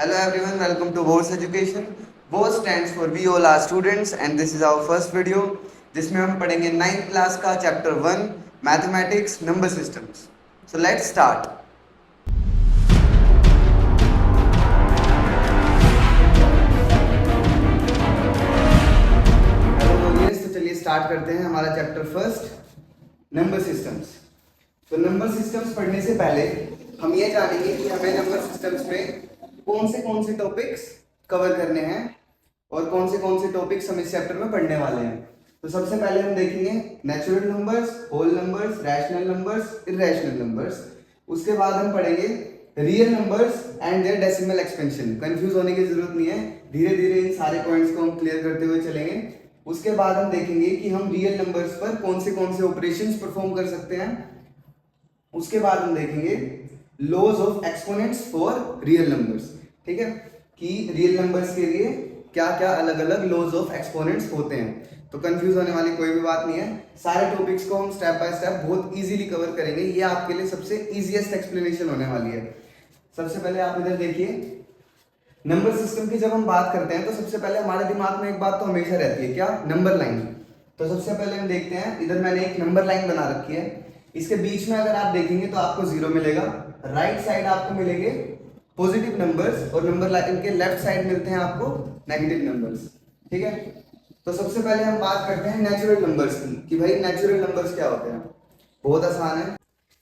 Hello everyone, welcome to VOS Education. VOS stands for We All Are Students and this is our first video जिसमें हम पढ़ेंगे 9th class का chapter 1 mathematics number systems. So let's start. Hello audience, तो चलिए start करते हैं हमारा chapter first number systems. तो नंबर सिस्टम्स पढ़ने से पहले हम ये जानेंगे कि हमें नंबर सिस्टम्स में कौन से टॉपिक्स कवर करने हैं और कौन से टॉपिक्स हम इस चैप्टर में पढ़ने वाले हैं. तो सबसे पहले हम देखेंगे natural numbers, whole numbers, rational numbers, irrational numbers. उसके बाद हम पढ़ेंगे real numbers and their decimal expansion. Confuse होने की जरूरत नहीं है, धीरे धीरे इन सारे पॉइंट्स को हम क्लियर करते हुए चलेंगे. उसके बाद हम देखेंगे कि हम रियल नंबर्स पर कौन से ऑपरेशंस परफॉर्म कर सकते हैं. उसके बाद हम देखेंगे laws of exponents for real numbers. ठीक है, कि रियल नंबर्स के लिए क्या क्या अलग अलग लॉज ऑफ एक्सपोनेंट्स होते हैं. तो कंफ्यूज होने वाली कोई भी बात नहीं है, सारे टॉपिक्स को हम स्टेप बाय स्टेप बहुत इजीली कवर करेंगे. ये आपके लिए सबसे इजीएस्ट एक्सप्लेनेशन होने वाली है. सबसे पहले आप इधर देखिए, नंबर सिस्टम की जब हम बात करते हैं तो सबसे पहले हमारे दिमाग में एक बात तो हमेशा रहती है, क्या? Number line. तो सबसे पहले हम देखते हैं, इधर मैंने एक नंबर लाइन बना रखी है. इसके बीच में अगर आप देखेंगे तो आपको जीरो मिलेगा, राइट साइड आपको मिलेंगे पॉजिटिव नंबर्स और नंबर लाइन के लेफ्ट साइड मिलते हैं आपको नेगेटिव नंबर्स. ठीक है, तो सबसे पहले हम बात करते हैं नेचुरल नंबर्स की कि भाई नेचुरल नंबर्स क्या होते हैं. बहुत आसान है.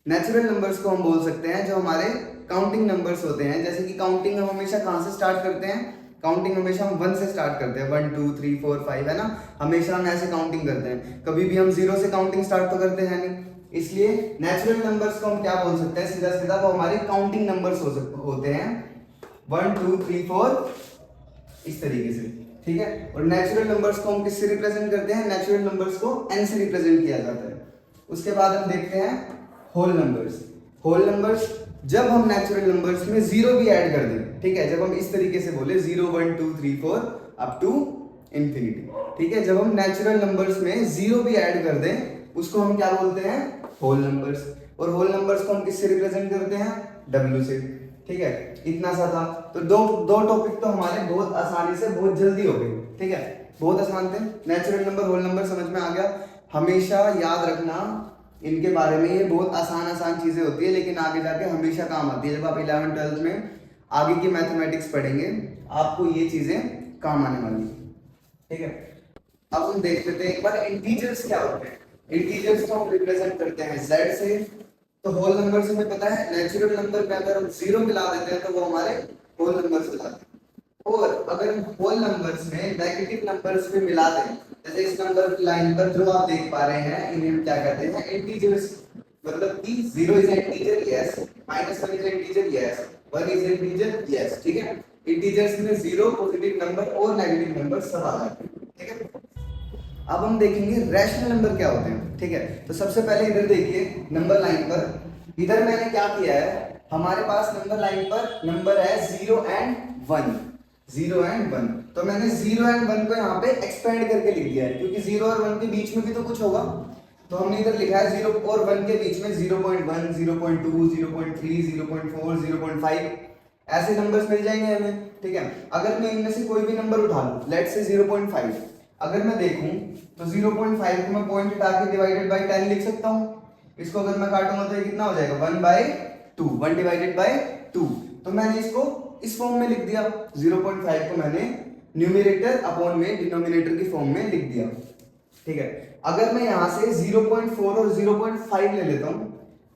नेचुरल नंबर्स को हम बोल सकते हैं जो हमारे काउंटिंग नंबर्स होते हैं. जैसे कि काउंटिंग हम हमेशा कहाँ से स्टार्ट करते हैं? काउंटिंग हमेशा हम 1 से स्टार्ट करते हैं. 1 2 3 4 5 है ना, हमेशा हम ऐसे काउंटिंग करते हैं. कभी भी हम 0 से काउंटिंग स्टार्ट तो करते हैं नहीं. इसलिए नेचुरल नंबर्स को हम क्या बोल सकते हैं? सीधा सीधा वो हमारे काउंटिंग नंबर्स होते हैं. 1 2 3 4 इस तरीके से. ठीक है, और नेचुरल नंबर्स को हम किससे रिप्रेजेंट करते हैं? नेचुरल नंबर्स को n से रिप्रेजेंट किया जाता है. उसके बाद हम देखते हैं होल नंबर्स. होल नंबर्स जब हम नेचुरल नंबर्स में जीरो भी ऐड कर दें, ठीक है, जब हम इस तरीके से बोले 0 1 2 3 4 अप टू इंफिनिटी. ठीक है, जब हम नेचुरल नंबर्स में जीरो भी ऐड कर दें उसको हम क्या बोलते हैं? Whole numbers. और होल नंबर्स को हम किससे रिप्रेजेंट करते हैं? W से. ठीक है, इतना सा था. तो दो टॉपिक तो हमारे बहुत आसानी से बहुत जल्दी हो गए. ठीक है, बहुत आसान थे. नेचुरल नंबर, होल नंबर समझ में आ गया. हमेशा याद रखना इनके बारे में, ये बहुत आसान चीजें होती है लेकिन आगे जाके हमेशा काम आती है. जब आप 11th 12th में आगे की मैथमेटिक्स पढ़ेंगे आपको ये चीजें काम आने वाली है. ठीक है, अब हम देख लेते हैं एक बार इंटीजर्स क्या होते हैं. इंटीजर्स को हम रिप्रेजेंट करते हैं z से. तो होल नंबर से हमें पता है, नेचुरल नंबर पे अगर हम जीरो मिला देते हैं तो वो हमारे होल नंबर से जाते हैं. और अगर हम होल नंबर्स में नेगेटिव नंबर्स भी मिला दें, जैसे इस नंबर की लाइन पर जो आप देख पा रहे हैं, इन्हें हम क्या कहते हैं? इंटीजर्स. मतलब कि 0 is integer, yes. -1 is integer, yes. 1 is integer, yes. ठीक है, इंटीजर्स में जीरो, पॉजिटिव नंबर और नेगेटिव नंबर सब आ जाते हैं. ठीक है, अब हम देखेंगे रैशनल नंबर क्या होते हैं. ठीक है, तो सबसे पहले इधर देखिए नंबर लाइन पर, इधर मैंने क्या किया है, हमारे पास नंबर लाइन पर नंबर है 0 एंड 1. 0 एंड 1, तो मैंने 0 एंड 1 को यहाँ पे एक्सपेंड करके लिख दिया है क्योंकि 0 और 1 के बीच में भी तो कुछ होगा. तो हमने इधर लिखा है 0 और 1 के बीच में 0.1 0.2 0.3 0.4 0.5 ऐसे नंबर्स मिल जाएंगे हमें. ठीक है, अगर मैं इनमें से कोई भी नंबर उठा लूं, लेट्स से 0.5, अगर मैं देखूं तो 0.5 को मैं पॉइंट हटा के डिवाइडेड बाय 10 लिख सकता हूं. इसको अगर मैं काटूंगा तो ये कितना हो जाएगा? 1/2, 1 डिवाइडेड बाय 2. तो मैंने इसको इस फॉर्म में लिख दिया. 0.5 को मैंने न्यूमरेटर अपॉन में डिनोमिनेटर की फॉर्म में लिख दिया. ठीक है, अगर मैं यहां से 0.4 और 0.5 ले लेता हूं,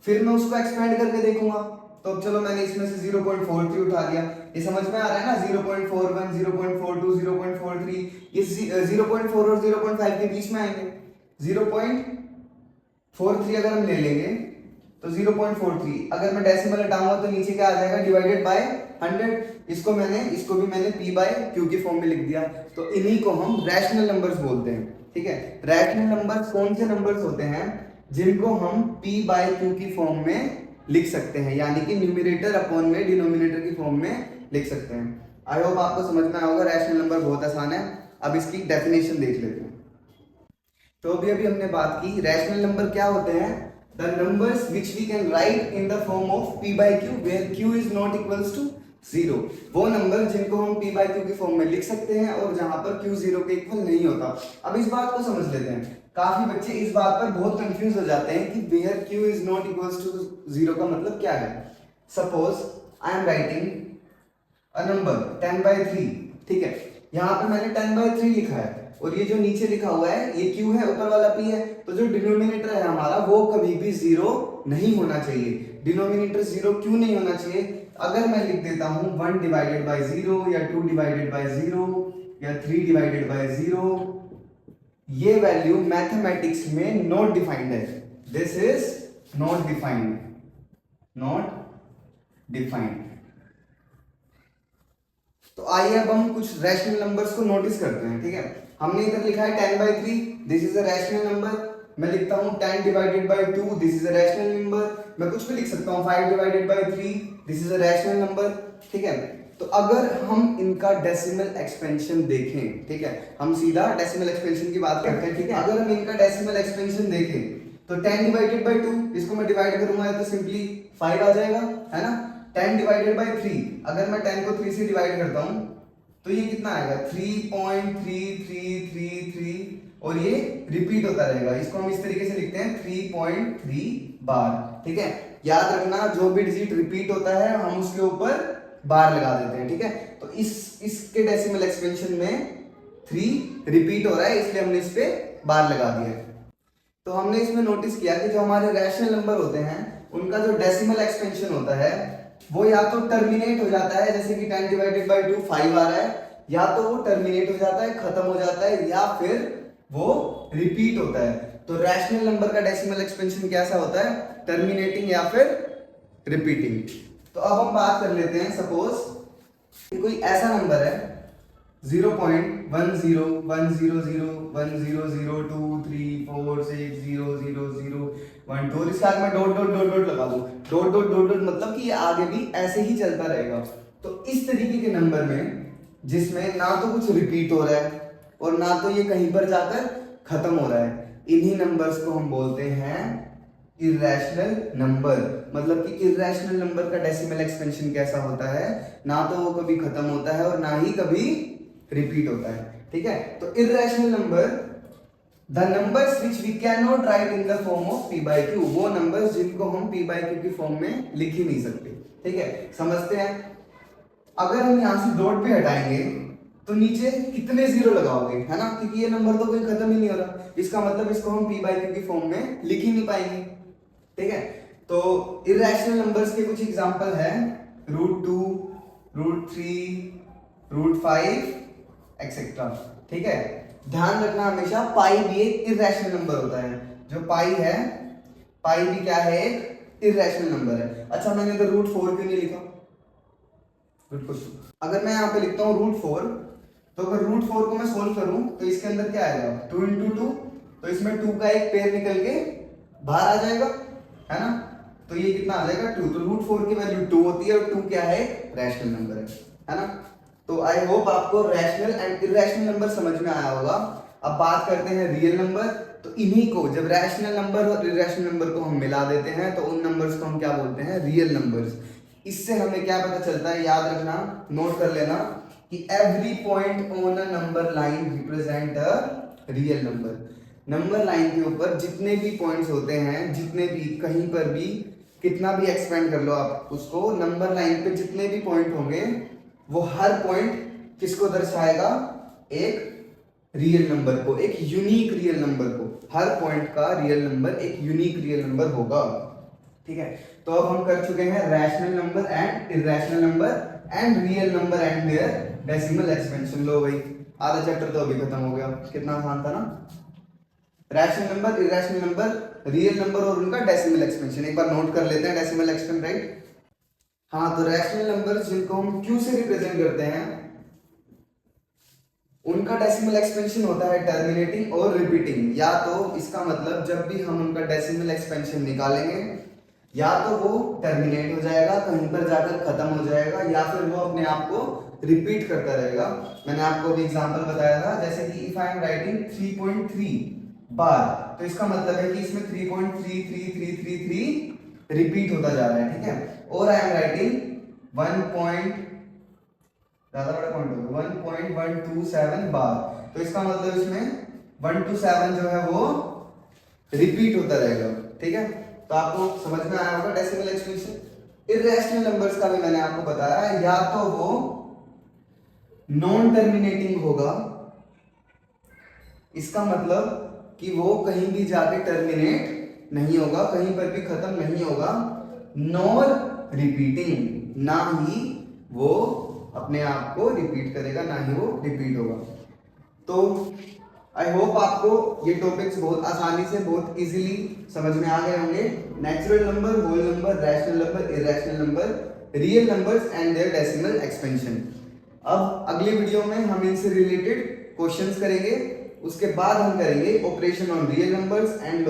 फिर मैं उसको एक्सपेंड करके देखूंगा. तो अब चलो मैंने इसमें से 0.43 उठा लिया. ये समझ में आ रहा है ना? 0.41 0.42 0.43 ये 0.4 और 0.5 के बीच में आएंगे. 0.43 अगर हम ले लेंगे तो 0.43 अगर मैं डेसिमल हटाऊंगा तो नीचे क्या आ जाएगा? Divided by 100. इसको भी मैंने p बाय q की फॉर्म में लिख दिया. तो इन्हीं को हम रैशनल नंबर्स बोलते हैं. ठीक है, रैशनल नंबर्स कौन से नंबर्स होते हैं? जिनको हम p बाय q की फॉर्म में लिख सकते हैं, यानी कि न्यूमरेटर अपॉन में डिनोमिनेटर की फॉर्म में लिख सकते हैं. आई होप आपको समझ में आया होगा. रैशनल नंबर बहुत आसान है. अब इसकी डेफिनेशन देख लेते हैं. तो अभी हमने बात की रैशनल नंबर क्या होते हैं. The numbers which we can write in the form of p by q where q is not equals to zero, वो नंबर जिनको हम p बाई क्यू की फॉर्म में लिख सकते हैं और जहां पर q जीरो के इक्वल नहीं होता। अब इस बात को समझ लेते हैं, काफी बच्चे इस बात पर बहुत कंफ्यूज हो जाते हैं कि where q is not equals to zero का मतलब क्या है। Suppose I am writing a number 10/3, ठीक है, यहाँ पे मैंने 10/3 लिखा है और ये जो नीचे लिखा हुआ है ये q है, ऊपर वाला p है, तो जो डिनोमिनेटर है हमारा वो कभी भी जीरो नहीं होना चाहिए। डिनोमिनेटर जीरो क्यों नहीं होना चाहिए? अगर मैं लिख देता हूं 1 डिवाइडेड बाय 0 या 2 डिवाइडेड बाय 0 या 3 डिवाइडेड बाय 0, ये वैल्यू मैथमेटिक्स में नॉट डिफाइंड है। This is not defined, not defined. तो आइए अब हम कुछ रैशनल नंबर्स को नोटिस करते हैं, ठीक है। हमने इधर लिखा है 10/3, this is a rational number. मैं लिखता हूं 10 divided by 2, this is a rational number. मैं कुछ भी लिख सकता हूं 5 divided by 3, this is a rational number, ठीक है। तो अगर हम इनका डेसिमल एक्सपेंशन देखें, ठीक है, हम सीधा डेसिमल एक्सपेंशन की बात करते हैं, ठीक है। अगर हम इनका डेसिमल एक्सपेंशन देखें तो 10 डिवाइडेड बाय 2, इसको मैं डिवाइड करूंगा तो सिंपली 5 आ जाएगा, है ना। 10 डिवाइडेड बाय 3, अगर मैं 10 को 3 से डिवाइड करता हूं तो ये कितना आएगा 3.3333 और ये रिपीट होता रहेगा। इसको हम इस तरीके से लिखते हैं 3.3 बार, ठीक है। याद रखना जो भी डिजिट रिपीट होता है हम उसके ऊपर बार लगा देते हैं, ठीक है। तो इसके डेसिमल एक्सपेंशन में 3 रिपीट हो रहा है इसलिए हमने इस पे बार लगा दिया। तो हमने इसमें नोटिस किया कि जो हमारे रैशनल नंबर होते हैं उनका जो डेसिमल एक्सपेंशन होता है वो या तो टर्मिनेट हो जाता है, जैसे कि 10 डिवाइडेड बाय 2 5 आ रहा है, या तो वो टर्मिनेट हो जाता है, खत्म हो जाता है, या फिर वो रिपीट होता है। तो रैशनल नंबर का डेसिमल एक्सपेंशन कैसा होता है? टर्मिनेटिंग या फिर रिपीटिंग। तो अब हम बात कर लेते हैं, सपोज कोई ऐसा नंबर है 0.101000200234600012 और इसके आगे मैं डॉट डॉट डॉट डॉट लगा दूं, डॉट डॉट डॉट डॉट मतलब कि ये आगे भी ऐसे ही चलता रहेगा। तो इस तरीके के नंबर में जिसमें ना तो कुछ रिपीट हो रहा है और ना तो ये कहीं पर जाकर खत्म हो रहा है, इन्हीं नंबर्स को हम बोलते हैं इर्रेशनल नंबर। मतलब कि इर्रेशनल नंबर का डेसिमल एक्सपेंशन कैसा होता है? ना तो वो कभी खत्म होता है और ना ही कभी रिपीट होता है, ठीक है। तो irrational number, the numbers which we can not write in the form of p by q, वो नंबर्स जिनको हम p by q की फॉर्म में लिख ही नहीं सकते, ठीक है। समझते हैं, अगर हम यहां से डॉट भी हटाएंगे तो नीचे कितने जीरो लगाओगे, है ना, क्योंकि ये नंबर तो कोई खत्म ही नहीं हो रहा, इसका मतलब इसको हम p by q की फॉर्म में लिख ही नहीं पाएंगे, ठीक है। तो इर्रेशनल नंबर्स के कुछ एग्जांपल है √2, √3, √5 एक्सेट्रा, ठीक है। ध्यान रखना हमेशा पाई भी एक इर्रेशनल नंबर होता है। जो पाई है, पाई भी क्या है? एक इर्रेशनल नंबर है। अच्छा, मैंने इधर √4 क्यों नहीं लिखा? अगर मैं यहाँ पे लिखता हूँ √4, तो अगर √4 को मैं सोल्व करूं तो इसके अंदर क्या आएगा 2 × 2, तो इसमें 2 का एक पेयर निकल के बाहर आ जाएगा, है ना। तो ये कितना आ जाएगा 2। तो √4 की वैल्यू 2 होती है और 2 क्या है? रैशनल नंबर है ना। तो आई होप आपको रैशनल एंड इर्रेशनल नंबर समझ में आया होगा। अब बात करते हैं रियल नंबर। तो इन्हीं को, जब रैशनल नंबर और इर्रेशनल नंबर को हम मिला देते हैं तो उन नंबर्स को हम क्या बोलते हैं? Real numbers. इससे हमें क्या पता चलता है? याद रखना, नोट कर लेना कि every point on a number line represent a real number. Number line के ऊपर जितने भी पॉइंट्स होते हैं, जितने भी, कहीं पर भी कितना भी एक्सपेंड कर लो आप उसको, नंबर लाइन पे जितने भी पॉइंट होंगे वो हर पॉइंट किसको दर्शाएगा? एक रियल नंबर को, एक यूनिक रियल नंबर को। हर पॉइंट का रियल नंबर एक यूनिक रियल नंबर होगा, ठीक है। तो अब हम कर चुके हैं rational number and irrational number and real number and their decimal expansion. लो भाई, आधा चैप्टर तो अभी खत्म हो गया। कितना आसान था ना। Rational number, irrational number, real number और उनका डेसिमल एक्सपेंशन। एक बार नोट कर लेते हैं डेसिमल एक्सपेंशन, राइट। हाँ, तो रैशनल नंबर जिनको हम q से रिप्रेजेंट करते हैं उनका डेसिमल एक्सपेंशन होता है टर्मिनेटिंग और रिपीटिंग। या तो इसका मतलब जब भी हम उनका डेसिमल एक्सपेंशन निकालेंगे या तो वो टर्मिनेट हो जाएगा, कहीं पर जाकर खत्म हो जाएगा, या फिर वो अपने आप को रिपीट करता रहेगा। मैंने आपको अभी एग्जांपल बताया था, जैसे कि इफ आई एम राइटिंग 3.3 बार, तो इसका मतलब है कि इसमें 3.33333 रिपीट होता जा रहा है, ठीक है। और आई एम राइटिंग 1.3 ज्यादा बड़ा पॉइंट होगा 1.127 बार। तो इसका मतलब इसमें 1 to 7 जो है वो रिपीट होता रहेगा। ठीक है, तो आपको समझ में आया होगा डेसिमल एक्सपेंशन। इर्रेशनल नंबर्स का भी मैंने आपको बताया, या तो वो नॉन टर्मिनेटिंग होगा, इसका मतलब कि वो कहीं भी जाके टर्मिनेट नहीं होगा, कहीं पर भी खत्म नहीं होगा, नॉर रिपीटिंग, ना ही वो अपने आप को रिपीट करेगा, ना ही वो रिपीट होगा। तो आई होप आपको ये टॉपिक्स बहुत आसानी से, बहुत इजीली समझ में आ गए होंगे। Natural number, whole number, rational number, irrational number, real numbers and their decimal expansion. अब अगली वीडियो में हम इनसे रिलेटेड क्वेश्चंस करेंगे, उसके बाद हम करेंगे operation on real numbers and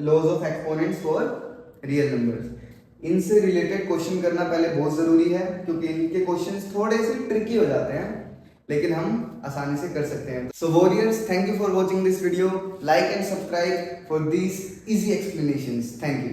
laws of exponents for real numbers. इनसे रिलेटेड क्वेश्चन करना पहले बहुत जरूरी है, क्योंकि इनके क्वेश्चंस थोड़े से ट्रिकी हो जाते हैं, लेकिन हम आसानी से कर सकते हैं। So warriors, thank you for watching this video. Like and subscribe for these easy explanations. Thank you.